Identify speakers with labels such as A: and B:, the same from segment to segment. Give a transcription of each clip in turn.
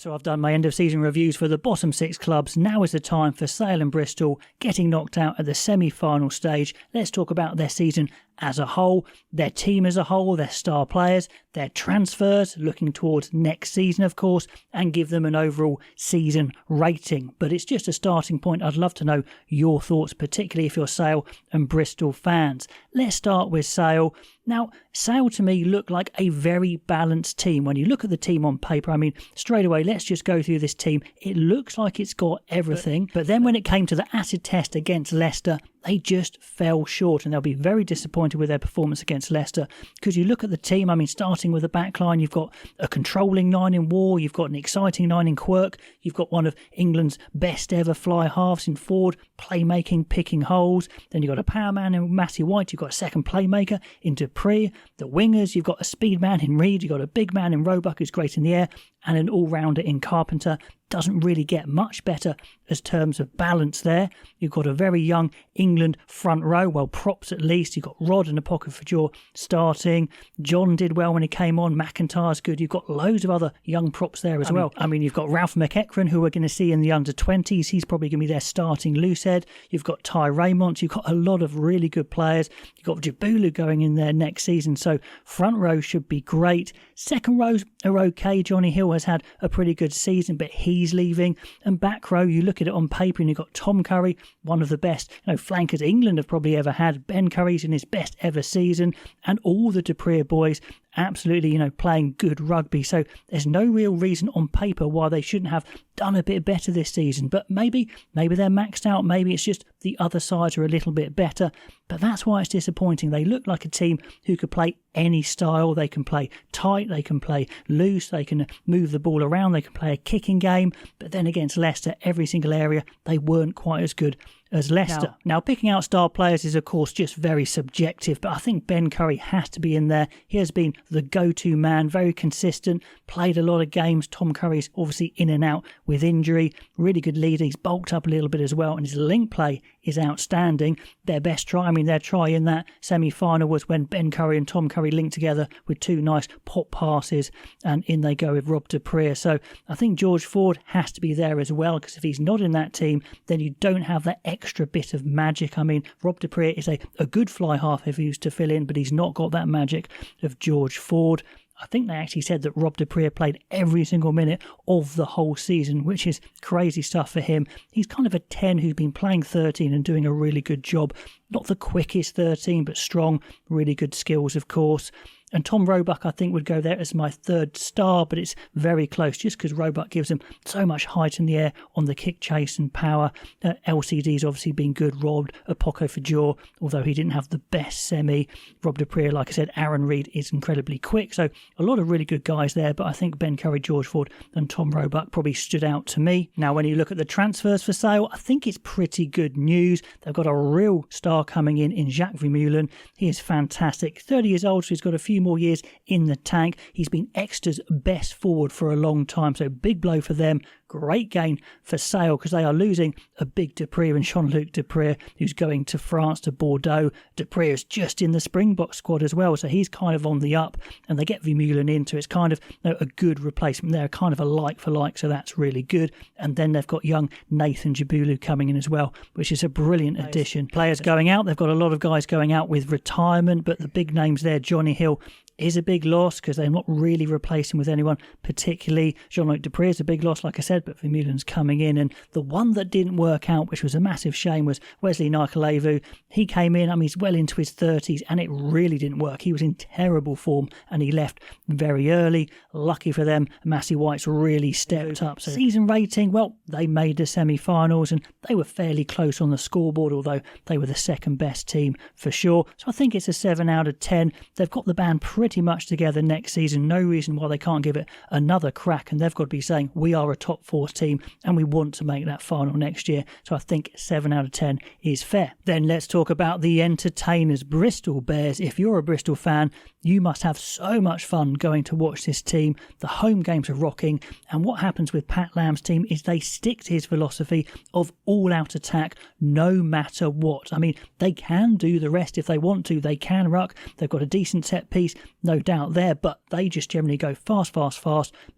A: So I've done my end of season reviews for the bottom 6 clubs. Now is the time for Sale and Bristol getting knocked out at the semi-final stage. Let's talk about their season as a whole, their team as a whole, their star players, their transfers, looking towards next season, of course, and give them an overall season rating. But it's just a starting point. I'd love to know your thoughts, particularly if you're Sale and Bristol fans. Let's start with Sale. Now, Sale to me look like a very balanced team. When you look at the team on paper, I mean, straight away, let's just go through this team. It looks like it's got everything. But then when it came to the acid test against Leicester, they just fell short, and they'll be very disappointed with their performance against Leicester. Because you look at the team, I mean, starting with the back line, you've got a controlling 9 in War, you've got an exciting 9 in Quirk, you've got one of England's best ever fly halves in Ford, playmaking, picking holes. Then you've got a power man in Matty White, you've got a second playmaker in Dupree. The wingers, you've got a speed man in Reed, you've got a big man in Roebuck who's great in the air, and an all-rounder in Carpenter. Doesn't really get much better as terms of balance there. You've got a very young England front row, well, props at least. You've got Rod and Apocofajor starting. John did well when he came on. McIntyre's good. You've got loads of other young props there as well. I mean, you've got Ralph McEachran, who we're going to see in the under-20s. He's probably going to be their starting loosehead. You've got Ty Raymond. You've got a lot of really good players. You've got Jabulu going in there next season. So front row should be great. Second rows are okay. Johnny Hill has had a pretty good season, but he's leaving. And back row, you look at it on paper and you've got Tom Curry, one of the best flankers England have probably ever had. Ben Curry's in his best ever season, and all the Dupree boys absolutely, playing good rugby. So there's no real reason on paper why they shouldn't have done a bit better this season. But maybe they're maxed out. Maybe it's just the other sides are a little bit better. But that's why it's disappointing. They look like a team who could play any style. They can play tight, they can play loose, they can move the ball around, they can play a kicking game. But then against Leicester, every single area, they weren't quite as good as Leicester. Now, picking out star players is, of course, just very subjective, but I think Ben Curry has to be in there. He has been the go-to man, very consistent, played a lot of games. Tom Curry's obviously in and out with injury, really good leader. He's bulked up a little bit as well, and his link play is outstanding. Their best try, their try in that semi-final was when Ben Curry and Tom Curry linked together with 2 nice pop passes, and in they go with Rob Dupree. So I think George Ford has to be there as well, because if he's not in that team, then you don't have that extra bit of magic. Rob Dupree is a good fly half if he was to fill in, but he's not got that magic of George Ford. I think they actually said that Rob Dupree played every single minute of the whole season, which is crazy stuff for him. He's kind of a 10 who's been playing 13 and doing a really good job. Not the quickest 13, but strong, really good skills, of course. And Tom Roebuck, I think, would go there as my 3rd star, but it's very close just because Roebuck gives him so much height in the air on the kick chase and power. LCD's obviously been good. Rob Apocofajor, although he didn't have the best semi. Rob Dupree, like I said, Aaron Reed is incredibly quick. So a lot of really good guys there, but I think Ben Curry, George Ford and Tom Roebuck probably stood out to me. Now, when you look at the transfers for Sale, I think it's pretty good news. They've got a real star coming in Jacques Vermeulen. He is fantastic. 30 years old, so he's got a few more years in the tank. He's been Exeter's best forward for a long time, so big blow for them. Great gain for Sale, because they are losing a big Dupree and Jean-Luc Dupree, who's going to France, to Bordeaux. Dupree is just in the Springbok squad as well, so he's kind of on the up, and they get Vermeulen in, so it's kind of a good replacement there, kind of a like for like, so that's really good. And then they've got young Nathan Jabulu coming in as well, which is a brilliant addition. Players going out, they've got a lot of guys going out with retirement, but the big names there, Johnny Hill is a big loss because they're not really replacing with anyone particularly. Jean-Luc Dupree is a big loss, like I said, but Vermeulen's coming in. And the one that didn't work out, which was a massive shame, was Wesley Nikolaevu. He came in, he's well into his 30s, and it really didn't work. He was in terrible form, and he left very early. Lucky for them, Matty White's really stepped up. So season rating, well, they made the semi-finals, and they were fairly close on the scoreboard, although they were the second best team for sure. So I think it's a 7 out of 10. They've got the band pretty much together next season. No reason why they can't give it another crack, and they've got to be saying we are a top 4 team and we want to make that final next year. So I think 7 out of 10 is fair. Then let's talk about the entertainers, Bristol Bears. If you're a Bristol fan, you must have so much fun going to watch this team. The home games are rocking, and what happens with Pat Lamb's team is they stick to his philosophy of all-out attack no matter what. They can do the rest if they want to. They can ruck. They've got a decent set piece. no doubt there, but they just generally go fast,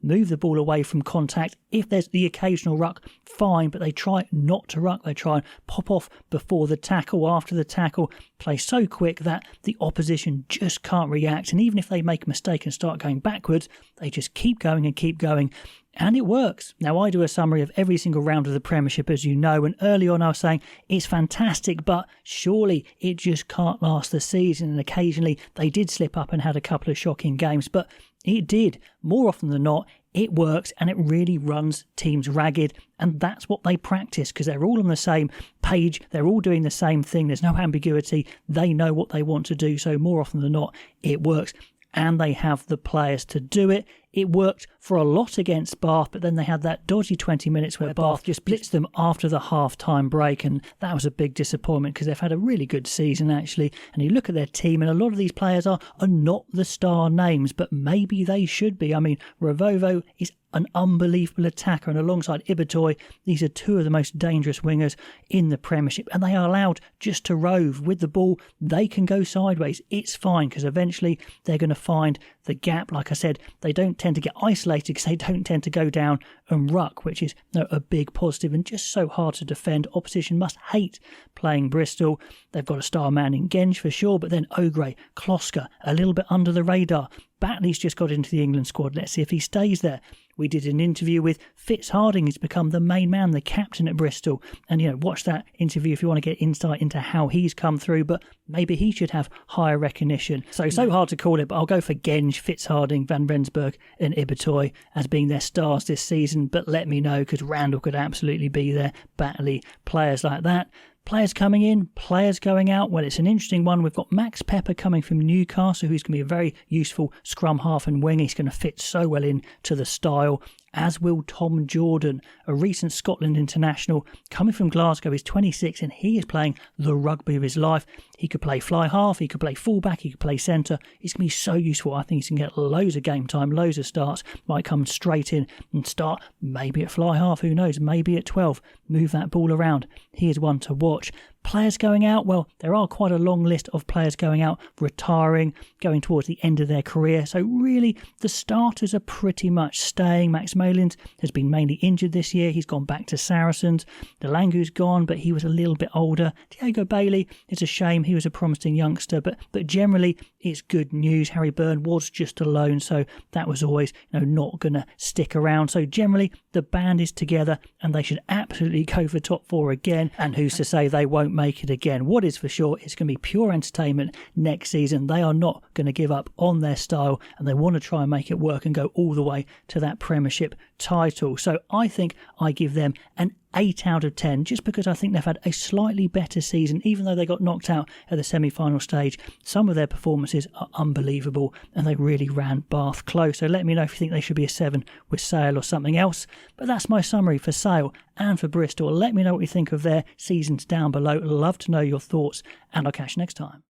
A: move the ball away from contact. If there's the occasional ruck, fine, but they try not to ruck. They try and pop off before the tackle, after the tackle, play so quick that the opposition just can't react. And even if they make a mistake and start going backwards, they just keep going and keep going. And it works. Now, I do a summary of every single round of the Premiership, as you know, and early on I was saying it's fantastic, but surely it just can't last the season. And occasionally they did slip up and had a couple of shocking games, but it did. More often than not, it works and it really runs teams ragged. And that's what they practice, because they're all on the same page. They're all doing the same thing. There's no ambiguity. They know what they want to do. So more often than not, it works. And they have the players to do it. It worked for a lot against Bath, but then they had that dodgy 20 minutes where Bath just blitzed them after the half-time break, and that was a big disappointment because they've had a really good season, actually. And you look at their team, and a lot of these players are not the star names, but maybe they should be. I mean, Ravovo is an unbelievable attacker, and alongside Ibitoy, these are two of the most dangerous wingers in the Premiership, and they are allowed just to rove with the ball. They can go sideways. It's fine, because eventually they're going to find the gap. Like I said, they don't tend to get isolated because they don't tend to go down and ruck, which is a big positive and just so hard to defend. Opposition must hate playing Bristol. They've got a star man in Genge for sure, but then Ogre, Kloska, a little bit under the radar. Batley's just got into the England squad. Let's see if he stays there. We did an interview with Fitzharding. He's become the main man, the captain at Bristol. And, watch that interview if you want to get insight into how he's come through. But maybe he should have higher recognition. So hard to call it, but I'll go for Genge, Fitzharding, Van Rensburg and Ibitoy as being their stars this season. But let me know, because Randall could absolutely be there. Batley, players like that. Players coming in, players going out. Well, it's an interesting one. We've got Max Pepper coming from Newcastle, who's going to be a very useful scrum half and wing. He's going to fit so well into the style, as will Tom Jordan, a recent Scotland international coming from Glasgow. He's 26 and he is playing the rugby of his life. He could play fly half, he could play fullback, he could play centre. He's going to be so useful. I think he's going to get loads of game time, loads of starts. Might come straight in and start maybe at fly half, who knows, maybe at 12. Move that ball around. He is one to watch. Players going out, well, there are quite a long list of players going out, retiring, going towards the end of their career. So really, the starters are pretty much staying. Max Maylands has been mainly injured this year. He's gone back to Saracens. Delangu's gone, but he was a little bit older. Diego Bailey, it's a shame. He was a promising youngster, but generally, it's good news. Harry Byrne was just a loan, so that was always not going to stick around. So generally, the band is together, and they should absolutely go for top four again. And who's to say they won't make it again? What is for sure, it's going to be pure entertainment next season. They are not going to give up on their style, and they want to try and make it work and go all the way to that Premiership title. So I think I give them an 8 out of 10, just because I think they've had a slightly better season. Even though they got knocked out at the semi-final stage, some of their performances are unbelievable, and they really ran Bath close. So let me know if you think they should be a 7 with Sale or something else. But that's my summary for Sale and for Bristol. Let me know what you think of their seasons down below. Love to know your thoughts, and I'll catch you next time.